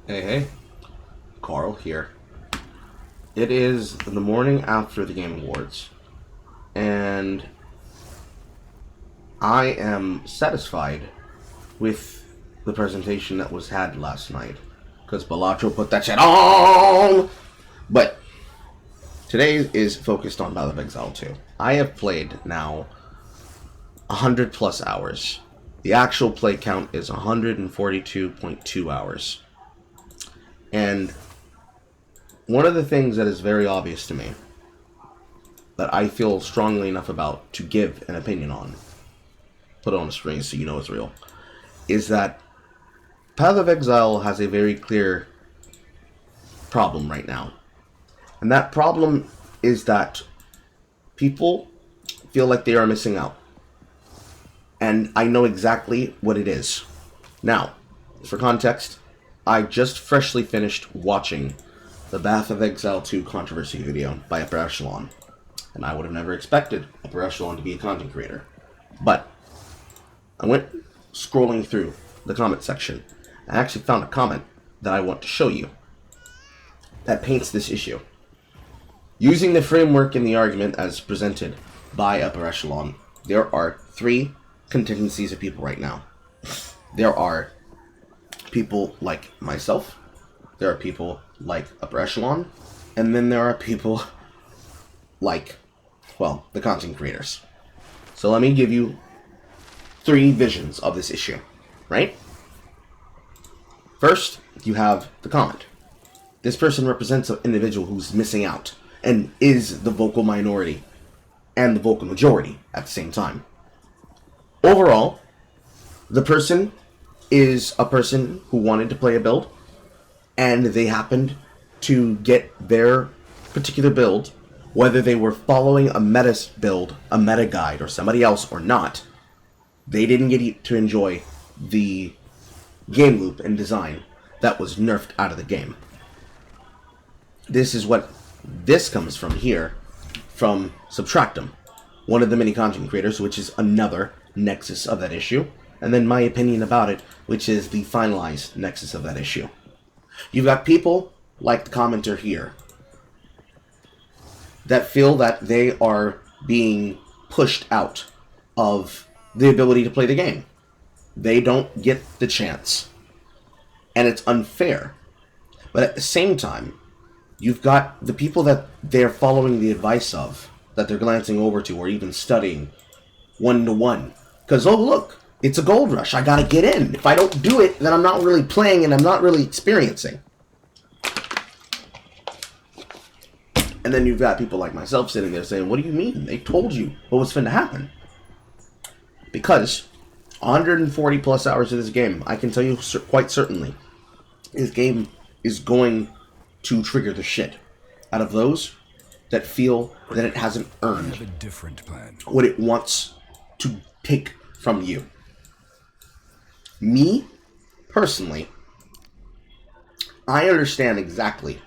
Hey, hey, Carl here. It is the morning after the Game Awards, and I am satisfied with the presentation that was had last night, because Bellagio put that shit on! But today is focused on Path of Exile 2. I have played now 100 plus hours. The actual play count is 142.2 hours. And one of the things that is very obvious to me, that I feel strongly enough about to give an opinion on, put it on the screen so you know it's real, is that Path of Exile has a very clear problem right now. And that problem is that people feel like they are missing out. And I know exactly what it is. Now, for context, I just freshly finished watching the Path of Exile 2 controversy video by Upper Echelon. And I would have never expected Upper Echelon to be a content creator. But I went scrolling through the comment section. I actually found a comment that I want to show you that paints this issue. Using the framework in the argument as presented by Upper Echelon, there are three contingencies of people right now. There are people like myself, there are people like Upper Echelon, and then there are people like, well, the content creators. So let me give you three visions of this issue, right? First, you have the comment. This person represents an individual who's missing out and is the vocal minority and the vocal majority at the same time. Overall, the person is a person who wanted to play a build, and they happened to get their particular build, whether they were following a meta build, a meta guide, or somebody else or not. They didn't get to enjoy the game loop and design that was nerfed out of the game. This is what this comes from here, from Subtractum, one of the many content creators, which is another nexus of that issue, and then my opinion about it, which is the finalized nexus of that issue. You've got people like the commenter here that feel that they are being pushed out of the ability to play the game. They don't get the chance. And it's unfair. But at the same time, you've got the people that they're following the advice of, that they're glancing over to, or even studying one-to-one. Because, oh, look, it's a gold rush. I gotta get in. If I don't do it, then I'm not really playing and I'm not really experiencing. And then you've got people like myself sitting there saying, what do you mean? They told you what was finna happen. Because 140 plus hours of this game, I can tell you quite certainly, this game is going to trigger the shit out of those that feel that it hasn't earned what it wants to take from you. Me, personally, I understand exactly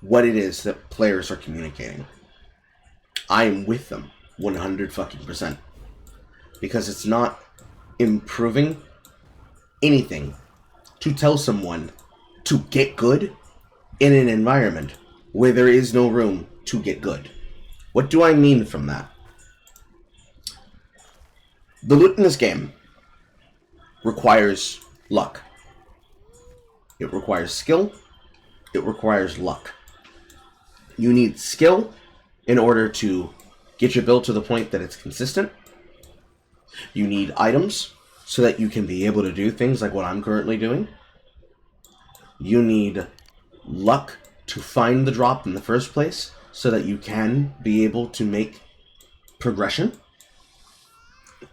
what it is that players are communicating. I am with them 100%. Because it's not improving anything to tell someone to get good in an environment where there is no room to get good. What do I mean from that? The loot in this game requires luck. It requires skill. It requires luck. You need skill in order to get your build to the point that it's consistent. You need items so that you can be able to do things like what I'm currently doing. You need luck to find the drop in the first place so that you can be able to make progression.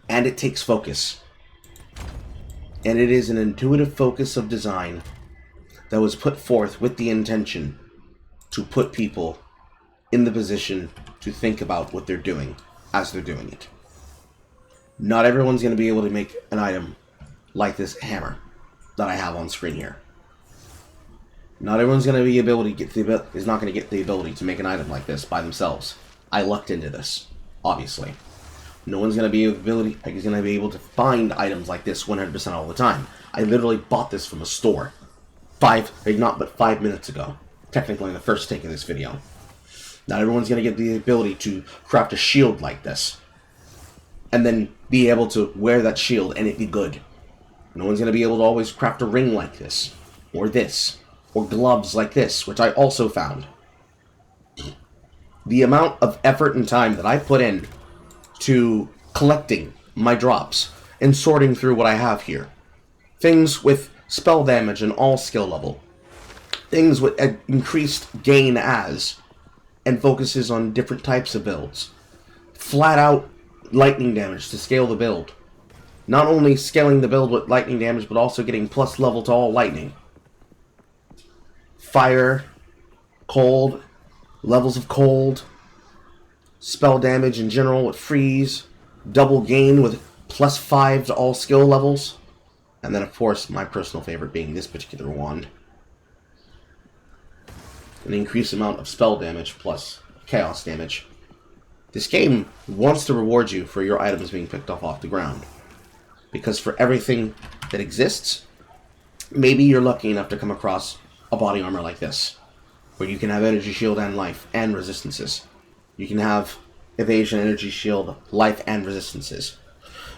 And it takes focus. And it is an intuitive focus of design that was put forth with the intention to put people in the position to think about what they're doing as they're doing it. Not everyone's going to be able to make an item like this hammer that I have on screen here. Not everyone's going to be able to get is not going to get the ability to make an item like this by themselves. I lucked into this, obviously. No one's going to be able to find items like this 100% all the time. I literally bought this from a store. not but 5 minutes ago. Technically the first take of this video. Not everyone's going to get the ability to craft a shield like this. And then be able to wear that shield and it be good. No one's going to be able to always craft a ring like this. Or this. Or gloves like this, which I also found. The amount of effort and time that I put in to collecting my drops and sorting through what I have here. Things with spell damage and all skill level. Things with increased gain as, and focuses on different types of builds. Flat out lightning damage to scale the build. Not only scaling the build with lightning damage, but also getting plus level to all lightning. Fire, cold, levels of cold, spell damage in general with freeze, double gain with +5 to all skill levels, and then of course my personal favorite being this particular wand. An increased amount of spell damage plus chaos damage. This game wants to reward you for your items being picked off the ground. Because for everything that exists, maybe you're lucky enough to come across a body armor like this, where you can have energy shield and life and resistances. You can have evasion, energy shield, life and resistances.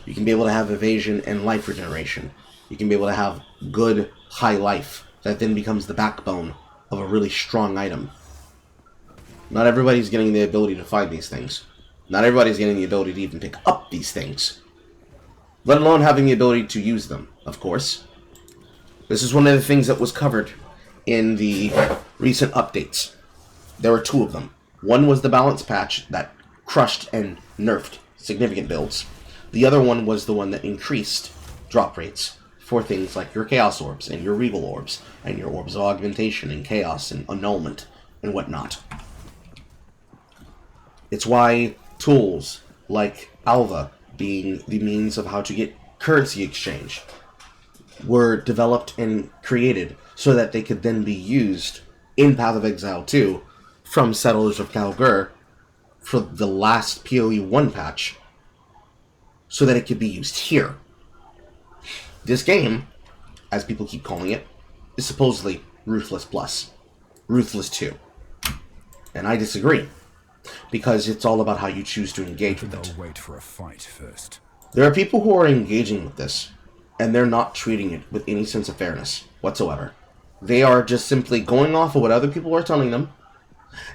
You can be able to have evasion and life regeneration. You can be able to have good high life that then becomes the backbone of a really strong item. Not everybody's getting the ability to find these things. Not everybody's getting the ability to even pick up these things. Let alone having the ability to use them, of course. This is one of the things that was covered in the recent updates. There were 2 of them. One was the balance patch that crushed and nerfed significant builds. The other one was the one that increased drop rates for things like your Chaos Orbs and your Regal Orbs and your Orbs of Augmentation and Chaos and Annulment and whatnot. It's why tools like Alva, being the means of how to get currency exchange, were developed and created so that they could then be used in Path of Exile 2 from Settlers of Kalgur for the last POE1 patch, so that it could be used here. This game, as people keep calling it, is supposedly Ruthless Plus. Ruthless 2. And I disagree, because it's all about how you choose to engage with it. I'll wait for a fight first. There are people who are engaging with this, and they're not treating it with any sense of fairness whatsoever. They are just simply going off of what other people are telling them,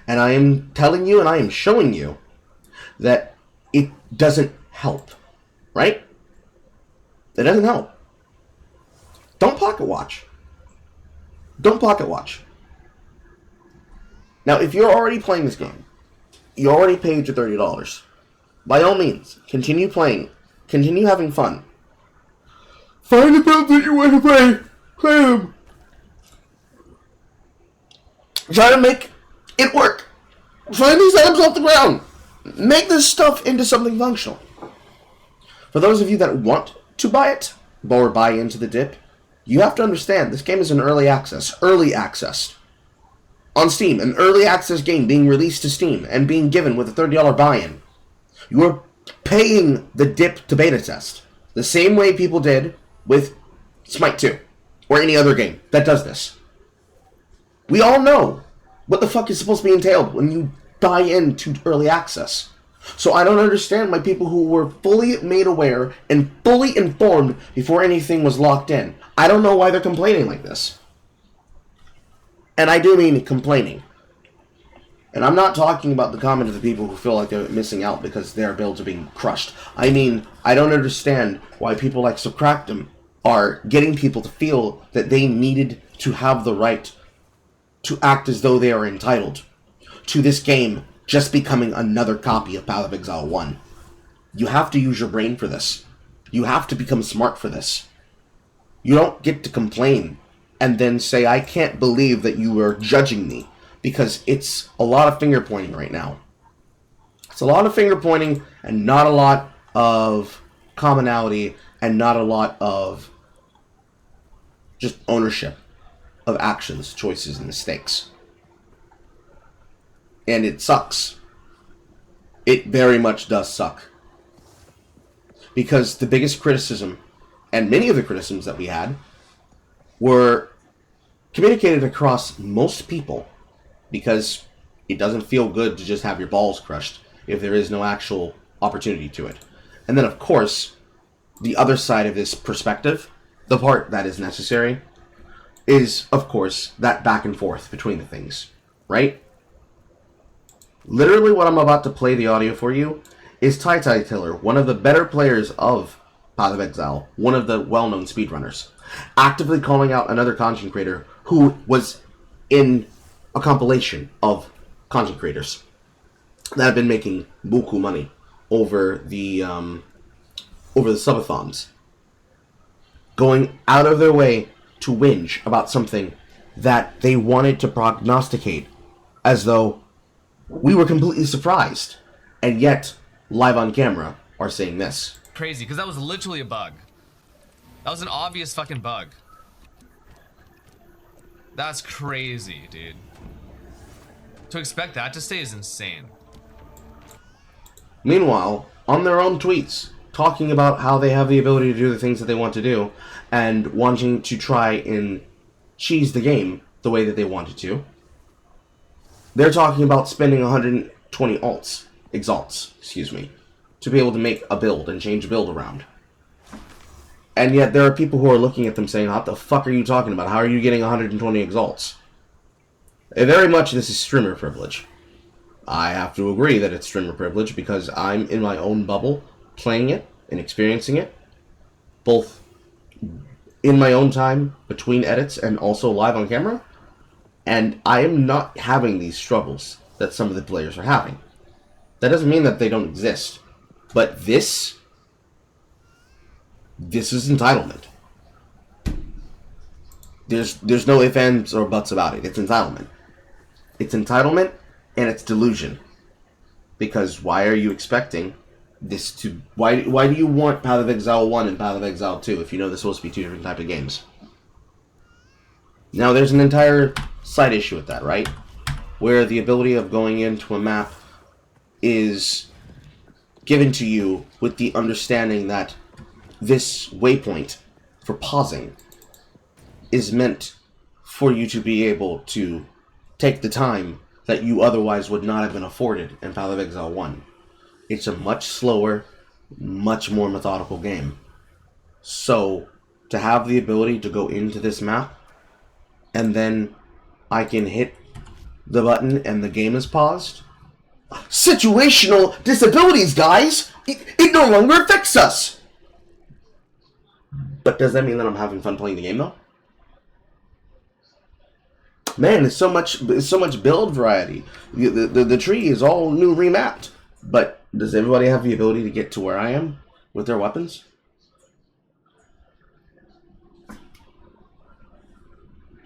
and I am telling you and I am showing you that it doesn't help. Right? It doesn't help. Don't pocket watch. Don't pocket watch. Now, if you're already playing this game, you already paid your $30. By all means, continue playing. Continue having fun. Find the builds that you want to play. Play them. Try to make it work. Find these items off the ground. Make this stuff into something functional. For those of you that want to buy it, or buy into the dip, you have to understand this game is in early access. Early access. On Steam, an early access game being released to Steam and being given with a $30 buy-in. You are paying the dip to beta test. The same way people did with Smite 2, or any other game that does this. We all know what the fuck is supposed to be entailed when you buy into early access. So I don't understand why people who were fully made aware and fully informed before anything was locked in, I don't know why they're complaining like this. And I do mean complaining. And I'm not talking about the comment of the people who feel like they're missing out because their builds are being crushed. I mean, I don't understand why people like Subcractum are getting people to feel that they needed to have the right to act as though they are entitled to this game just becoming another copy of Path of Exile 1. You have to use your brain for this. You have to become smart for this. You don't get to complain and then say, I can't believe that you are judging me, because it's a lot of finger pointing right now. It's a lot of finger pointing and not a lot of commonality and not a lot of just ownership of actions, choices, and mistakes. And it sucks. It very much does suck. Because the biggest criticism, and many of the criticisms that we had, were communicated across most people because it doesn't feel good to just have your balls crushed if there is no actual opportunity to it. And then, of course, the other side of this perspective, the part that is necessary, is, of course, that back and forth between the things, right? Literally what I'm about to play the audio for you is Tiller, one of the better players of Path of Exile, one of the well-known speedrunners, actively calling out another content creator who was in a compilation of content creators that have been making buku money over the subathons, going out of their way to whinge about something that they wanted to prognosticate as though we were completely surprised, and yet live on camera are saying this. Crazy, because that was literally a bug. That was an obvious fucking bug. That's crazy, dude. To expect that to stay is insane. Meanwhile, on their own tweets, talking about how they have the ability to do the things that they want to do, and wanting to try and cheese the game the way that they wanted to, they're talking about spending 120 exalts, to be able to make a build and change a build around. And yet there are people who are looking at them saying, what the fuck are you talking about? How are you getting 120 exalts? Very much this is streamer privilege. I have to agree that it's streamer privilege because I'm in my own bubble playing it and experiencing it, both in my own time between edits and also live on camera, and I am not having these struggles that some of the players are having. That doesn't mean that they don't exist, but this is entitlement. There's no ifs, ands, or buts about it. It's entitlement. It's entitlement and it's delusion. Because why are you expecting this to... Why do you want Path of Exile 1 and Path of Exile 2 if you know they're supposed to be two different types of games? Now, there's an entire side issue with that, right? Where the ability of going into a map is given to you with the understanding that this waypoint for pausing is meant for you to be able to take the time that you otherwise would not have been afforded in Path of Exile 1. It's a much slower, much more methodical game. So, to have the ability to go into this map, and then I can hit the button and the game is paused. Situational disabilities, guys! It no longer affects us! But does that mean that I'm having fun playing the game, though? Man, there's so much build variety. The tree is all new remapped. But does everybody have the ability to get to where I am with their weapons?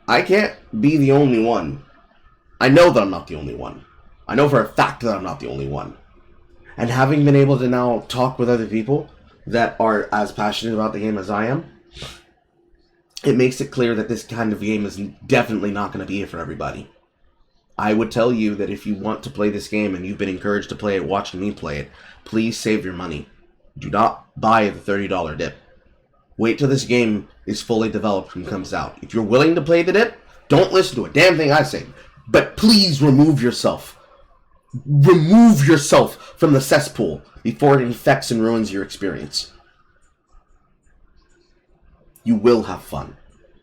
I can't be the only one. I know that I'm not the only one. I know for a fact that I'm not the only one. And having been able to now talk with other people that are as passionate about the game as I am, it makes it clear that this kind of game is definitely not going to be it for everybody. I would tell you that if you want to play this game and you've been encouraged to play it watching me play it, please save your money. Do not buy the $30 dip. Wait till this game is fully developed and comes out. If you're willing to play the dip, don't listen to a damn thing I say. But please remove yourself. Remove yourself from the cesspool before it infects and ruins your experience. You will have fun.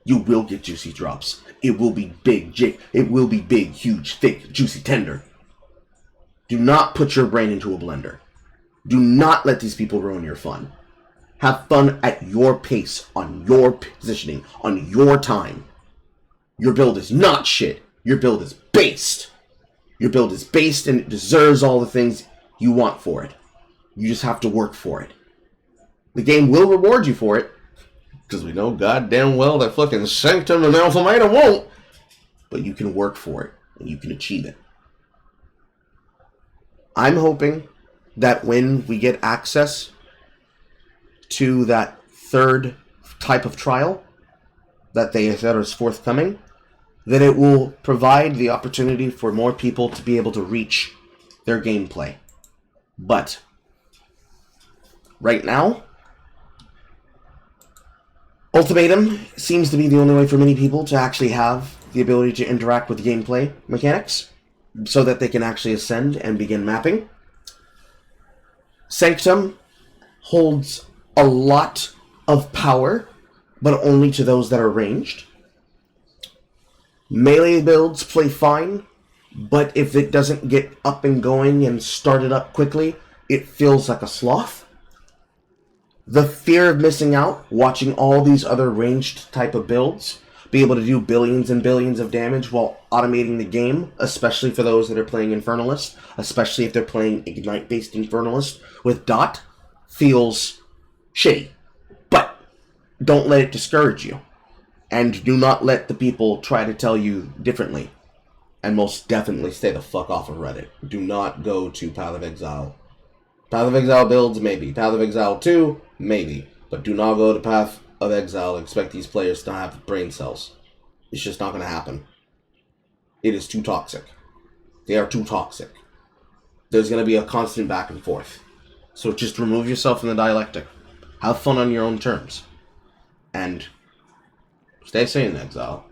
You will get juicy drops. It will be big, it will be big, huge, thick, juicy, tender. Do not put your brain into a blender. Do not let these people ruin your fun. Have fun at your pace, on your positioning, on your time. Your build is not shit. Your build is based. Your build is based and it deserves all the things you want for it. You just have to work for it. The game will reward you for it, because we know goddamn well that fucking Sanctum and Alpha Meta won't. But you can work for it, and you can achieve it. I'm hoping that when we get access to that third type of trial that they said is forthcoming, that it will provide the opportunity for more people to be able to reach their gameplay. But right now, Ultimatum seems to be the only way for many people to actually have the ability to interact with gameplay mechanics so that they can actually ascend and begin mapping. Sanctum holds a lot of power, but only to those that are ranged. Melee builds play fine, but if it doesn't get up and going and started up quickly, it feels like a sloth. The fear of missing out, watching all these other ranged type of builds be able to do billions and billions of damage while automating the game, especially for those that are playing Infernalist, especially if they're playing Ignite-based Infernalist with Dot, feels shitty. But don't let it discourage you. And do not let the people try to tell you differently. And most definitely stay the fuck off of Reddit. Do not go to Path of Exile. Path of Exile builds, maybe. Path of Exile 2, maybe. But do not go to Path of Exile and expect these players to have brain cells. It's just not going to happen. It is too toxic. They are too toxic. There's going to be a constant back and forth. So just remove yourself from the dialectic. Have fun on your own terms. And stay sane, Exile.